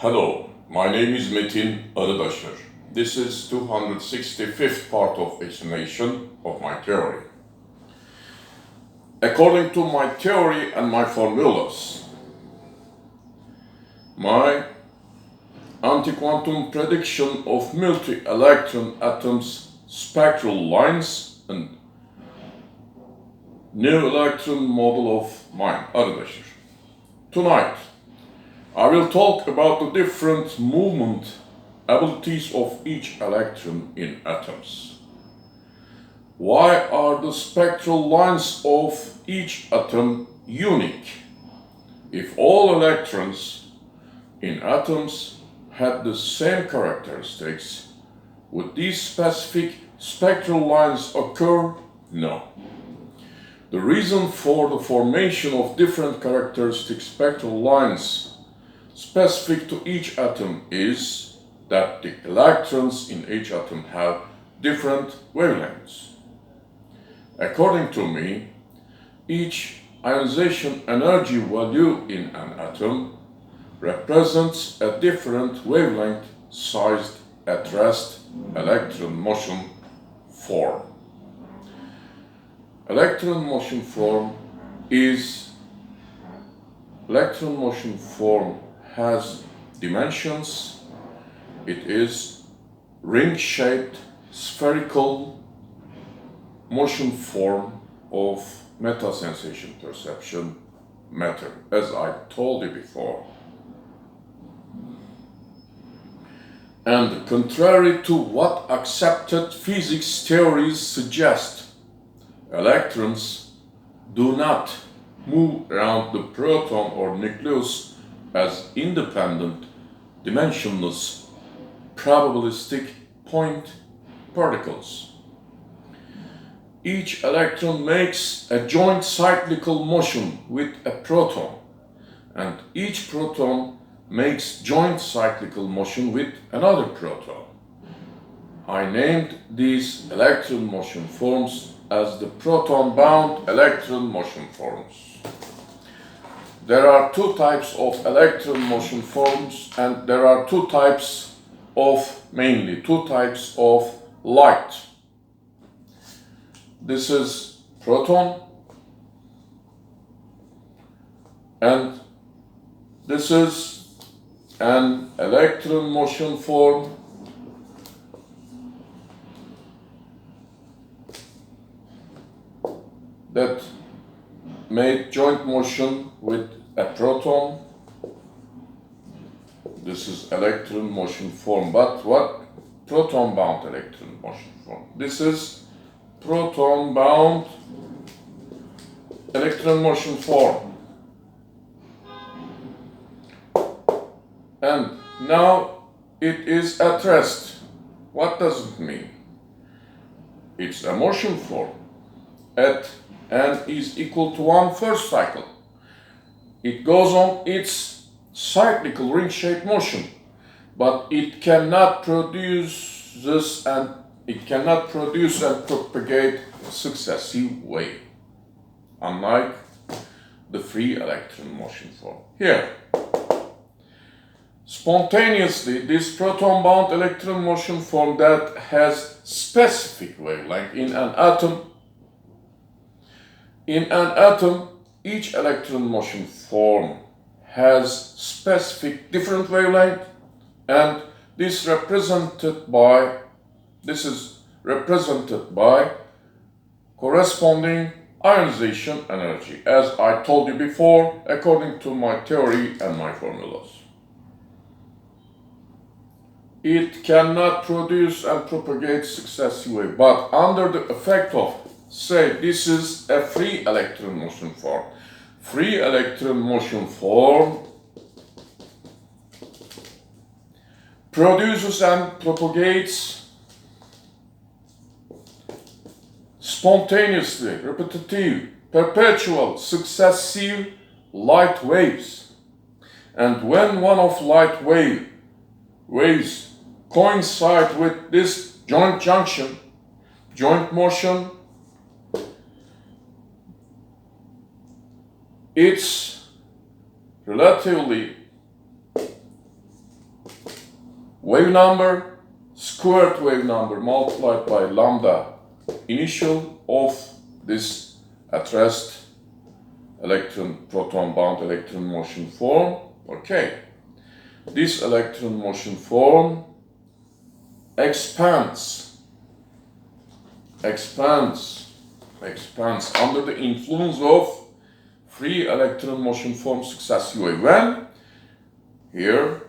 Hello, my name is Model-Arıdaşır. This is 265th part of explanation of my theory. According to my theory and my formulas, my anti-quantum prediction of multi-electron atoms, spectral lines, and new electron model of mine, Arıdaşır. Tonight, I will talk about the different movement abilities of each electron in atoms. Why are the spectral lines of each atom unique? If all electrons in atoms had the same characteristics, would these specific spectral lines occur? No. The reason for the formation of different characteristic spectral lines specific to each atom is that the electrons in each atom have different wavelengths. According to me, each ionization energy value in an atom represents a different wavelength sized at rest electron motion form. Electron motion form has dimensions. It is ring-shaped spherical motion form of meta-sensation perception matter, as I told you before. And contrary to what accepted physics theories suggest, electrons do not move around the proton or nucleus as independent, dimensionless, probabilistic point particles. Each electron makes a joint cyclical motion with a proton, and each proton makes joint cyclical motion with another proton. I named these electron motion forms as the proton-bound electron motion forms. There are two types of electron motion forms, and there are mainly two types of light. This is proton, and this is an electron motion form that made joint motion with a proton. This is electron motion form, but what? Proton-bound electron motion form. This is proton-bound electron motion form. And now it is at rest. What does it mean? It's a motion form at n is equal to 1 first cycle. It goes on its cyclical ring-shaped motion, but it cannot produce and propagate successive wave, unlike the free electron motion form. Here, spontaneously, this proton-bound electron motion form that has specific wavelength in an atom, each electron motion form has specific different wavelength, and this is represented by corresponding ionization energy, as I told you before, according to my theory and my formulas. It cannot produce and propagate successive wave, but under the effect of, say, this is a free electron motion form. Free electron motion form produces and propagates spontaneously, repetitive, perpetual, successive light waves. And when one of light waves coincide with this joint motion, it's relatively wave number, squared wave number multiplied by lambda initial of this at rest electron proton bound electron motion form. Okay, this electron motion form expands under the influence of free electron motion form successive wave. When here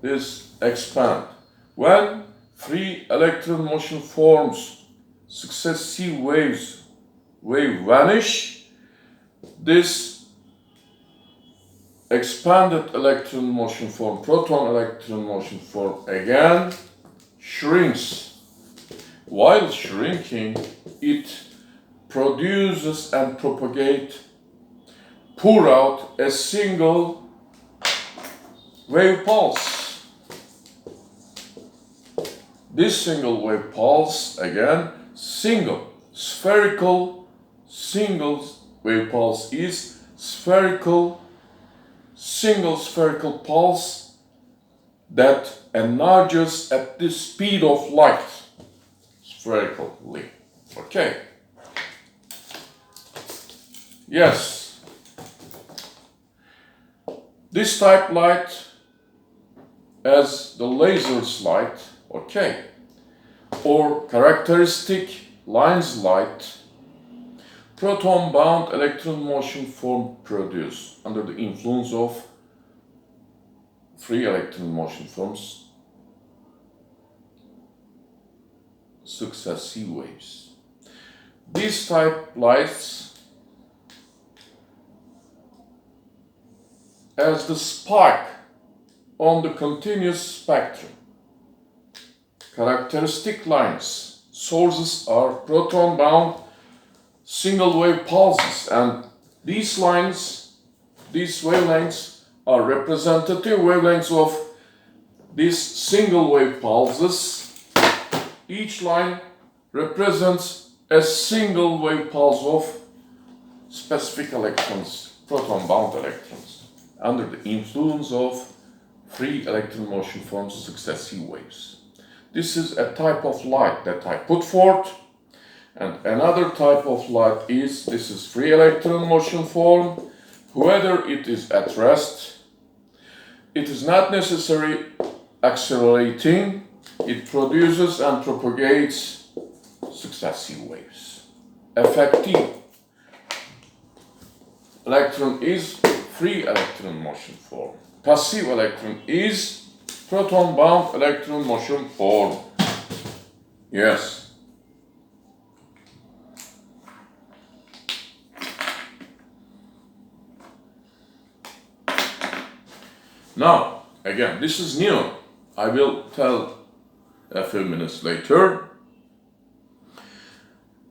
this expand, when free electron motion forms successive wave vanish, this expanded electron motion form, proton electron motion form, again shrinks. While shrinking, it produces and pour out a single wave pulse. This single wave pulse, again, single wave pulse is single spherical pulse that enlarges at the speed of light spherically. Okay. Yes. This type light as the laser's light, okay, or characteristic lines light, proton-bound electron motion form produced under the influence of free electron motion forms successive waves. These type lights as the spike on the continuous spectrum. Characteristic lines, sources are proton-bound single wave pulses, and these lines, these wavelengths are representative wavelengths of these single wave pulses. Each line represents a single wave pulse of specific electrons, proton-bound electrons, under the influence of free electron motion forms successive waves. This is a type of light that I put forth, and another type of light is, this is free electron motion form. Whether it is at rest, it is not necessary accelerating, it produces and propagates successive waves. Effective electron is free electron motion form. Passive electron is proton-bound electron motion form. Yes. Now, again, this is new. I will tell a few minutes later.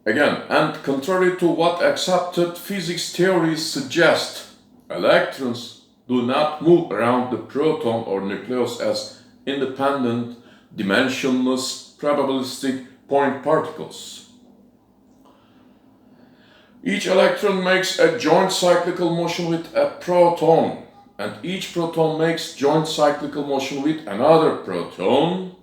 Again, and contrary to what accepted physics theories suggest, electrons do not move around the proton or nucleus as independent, dimensionless, probabilistic point particles. Each electron makes a joint cyclical motion with a proton, and each proton makes joint cyclical motion with another proton.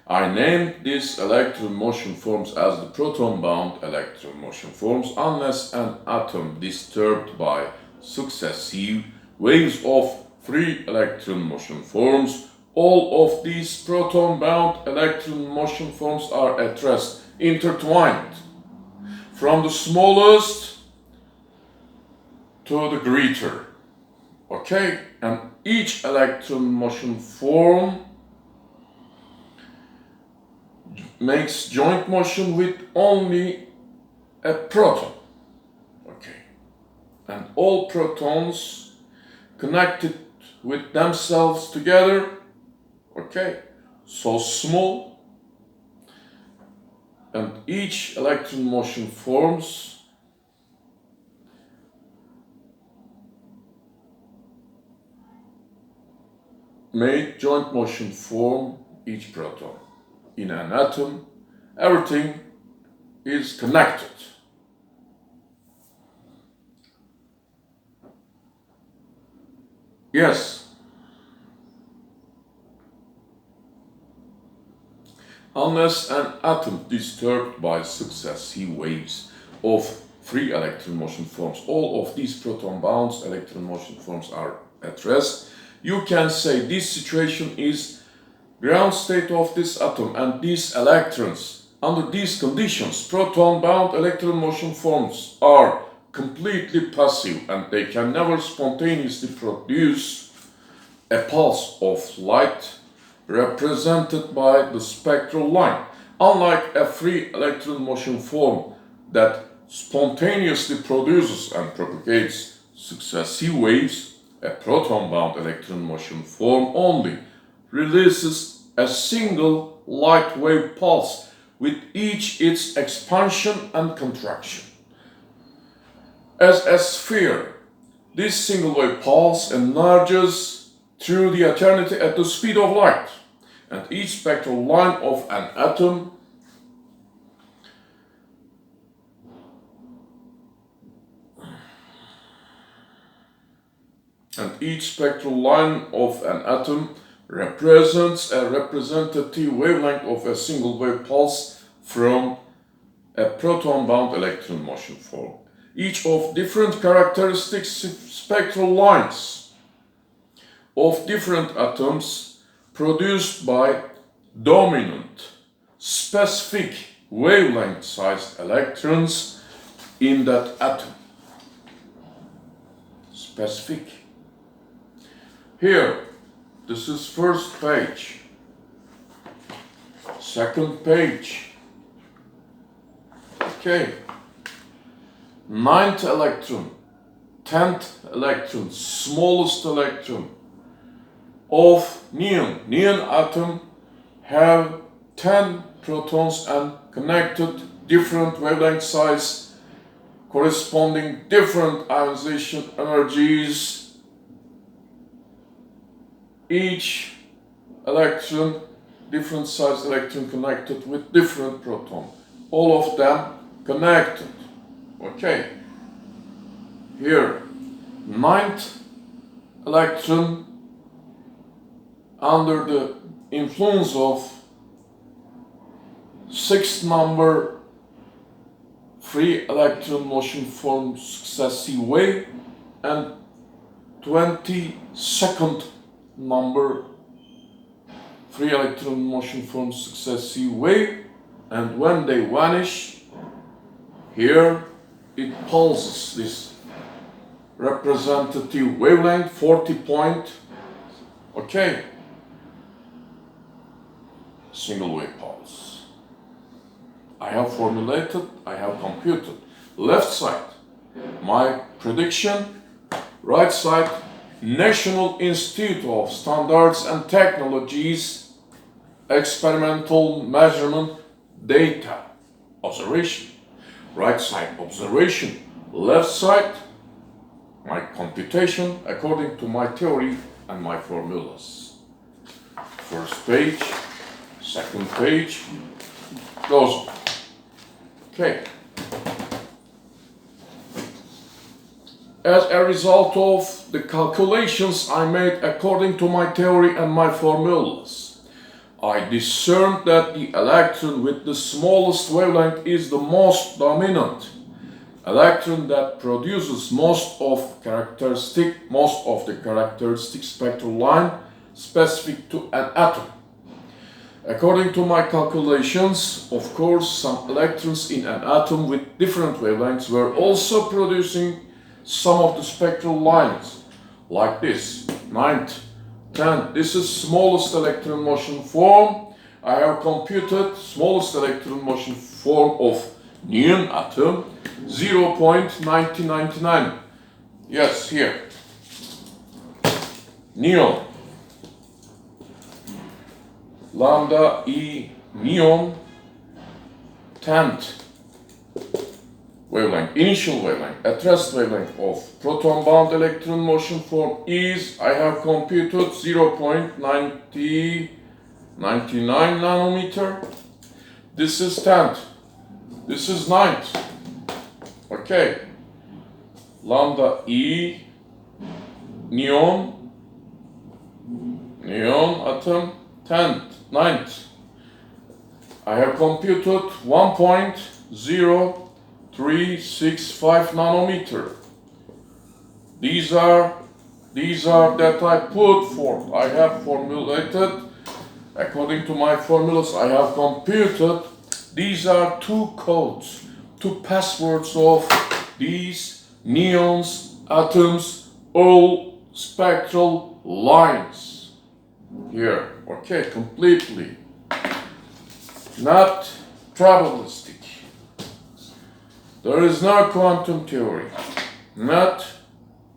I named these electron motion forms as the proton-bound electron motion forms unless an atom disturbed by successive waves of free electron motion forms. All of these proton-bound electron motion forms are at rest, intertwined, from the smallest to the greater. Okay, and each electron motion form makes joint motion with only a proton. Okay, and all protons connected with themselves together. Okay, so small, and each electron motion forms made joint motion form each proton. In an atom, everything is connected. Yes. unless an atom disturbed by successive waves of free electron motion forms. All of these proton-bound electron motion forms are at rest. You can say this situation is ground state of this atom, and these electrons, under these conditions, proton-bound electron motion forms are completely passive and they can never spontaneously produce a pulse of light represented by the spectral line. Unlike a free electron motion form that spontaneously produces and propagates successive waves, a proton-bound electron motion form only releases a single light wave pulse with each its expansion and contraction. As a sphere, this single wave pulse enlarges through the eternity at the speed of light, and each spectral line of an atom represents a representative wavelength of a single wave pulse from a proton-bound electron motion form. Each of different characteristic spectral lines of different atoms produced by dominant specific wavelength-sized electrons in that atom. Specific. Here, this is first page, second page. Okay. 9th electron, 10th electron, smallest electron of neon. Neon atom have 10 protons and connected different wavelength size corresponding different ionization energies. Each electron, different size electron connected with different proton. All of them connected. Okay. Here, 9th electron under the influence of 6th number free electron motion form successive wave and 22nd number free electron motion form successive wave, and when they vanish, here it pulses this representative wavelength 40 point. Okay, single wave pulse. I have formulated, I have computed. Left side, my prediction. Right side, National Institute of Standards and Technologies experimental measurement data, observation. Right side, observation. Left side, my computation according to my theory and my formulas. First page, second page, those. Okay. As a result of the calculations I made according to my theory and my formulas, I discerned that the electron with the smallest wavelength is the most dominant electron that produces most of the characteristic spectral line specific to an atom. According to my calculations, of course, some electrons in an atom with different wavelengths were also producing some of the spectral lines, like this, 9th, 10th. This is smallest electron motion form. I have computed smallest electron motion form of neon atom, 0.9099. Yes, here. Neon. Lambda E neon, 10th wavelength, initial wavelength, at rest wavelength of proton-bound electron motion form is, I have computed 0.9099 nanometer. This is 10th. This is 9th. Okay. Lambda E neon atom 10th, 9th. I have computed 1.0365 nanometer. These are that I put forth. I have formulated, according to my formulas, I have computed. These are two codes, two passwords of these neons, atoms, all spectral lines. Here, okay, completely. Not probabilistic. There is no quantum theory. Not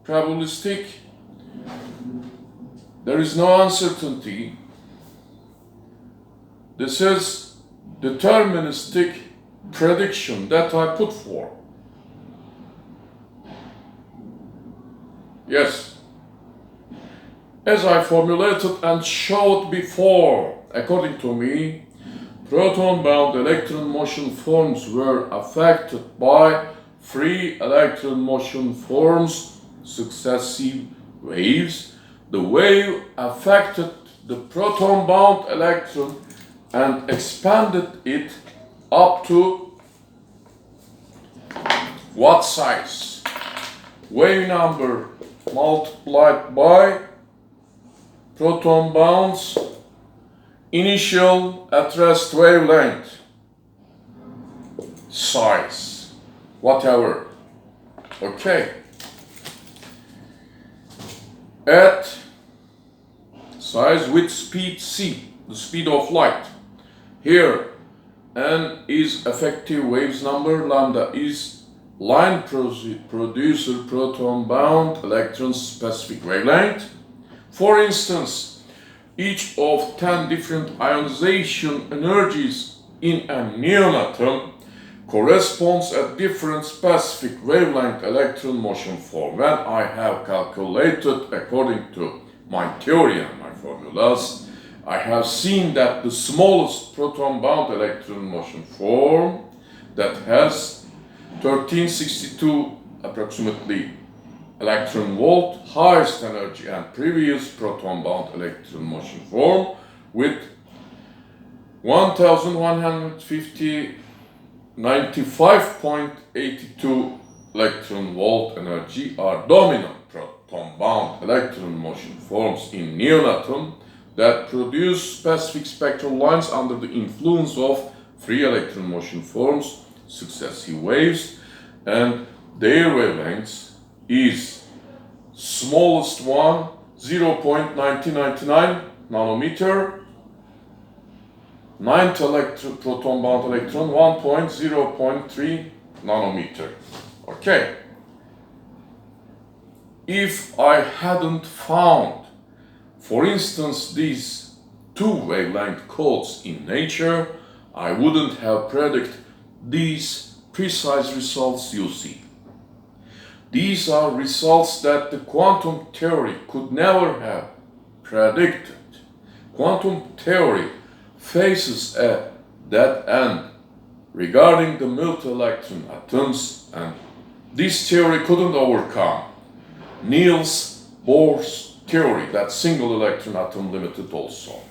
probabilistic. There is no uncertainty. This is deterministic prediction that I put forth. Yes. As I formulated and showed before, according to me, proton-bound electron motion forms were affected by free electron motion forms, successive waves. The wave affected the proton-bound electron and expanded it up to what size? Wave number multiplied by proton-bound's initial at rest wavelength size, whatever. Okay. At size with speed c, the speed of light. Here, n is effective waves number, lambda is line producer proton-bound electron specific wavelength. For instance, each of 10 different ionization energies in a neon atom corresponds a different specific wavelength electron motion form. When I have calculated according to my theory and my formulas, I have seen that the smallest proton-bound electron motion form that has 1362 approximately electron volt highest energy and previous proton-bound electron motion form with 1150 95.82 electron volt energy are dominant proton-bound electron motion forms in neon atom that produce specific spectral lines under the influence of free electron motion forms, successive waves, and their wavelengths is smallest one 0.1999 nanometer, ninth proton-bound electron 1.0.3 nanometer. Okay. If I hadn't found, for instance, these two wavelength codes in nature, I wouldn't have predicted these precise results you see. These are results that the quantum theory could never have predicted. Quantum theory faces a dead end regarding the multi-electron atoms, and this theory couldn't overcome Niels Bohr's theory that single electron atom limited also.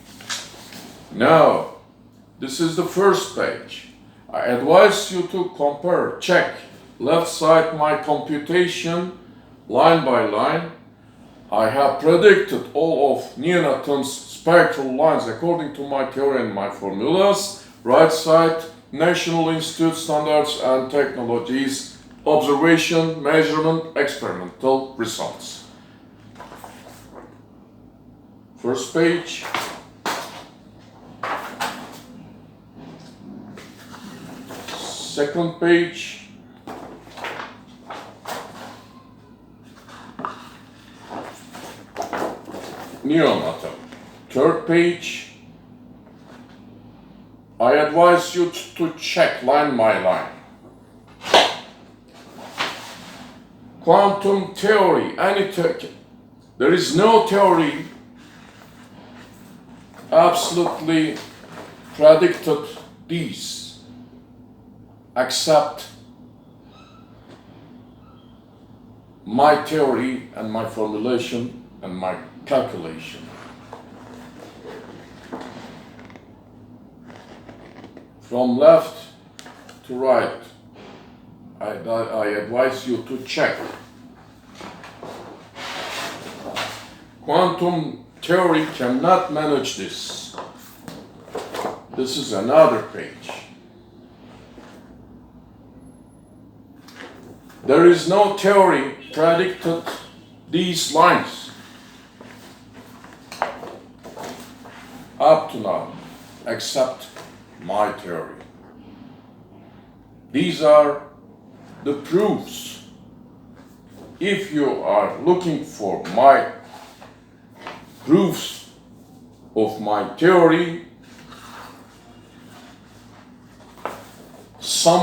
Now, this is the first page. I advise you to compare, check left side my computation line by line. I have predicted all of neon atoms spectral lines according to my theory and my formulas. Right side, National Institute Standards and Technologies, observation, measurement, experimental results. First page. Second page. Neon atom. Third page. I advise you to check line by line. Quantum theory, there is no theory absolutely predicted these except my theory and my formulation and my calculation. from left to right. I advise you to check. Quantum theory cannot manage this. This is another page. There is no theory predicted these lines up to now, except my theory. These are the proofs. If you are looking for my proofs of my theory, some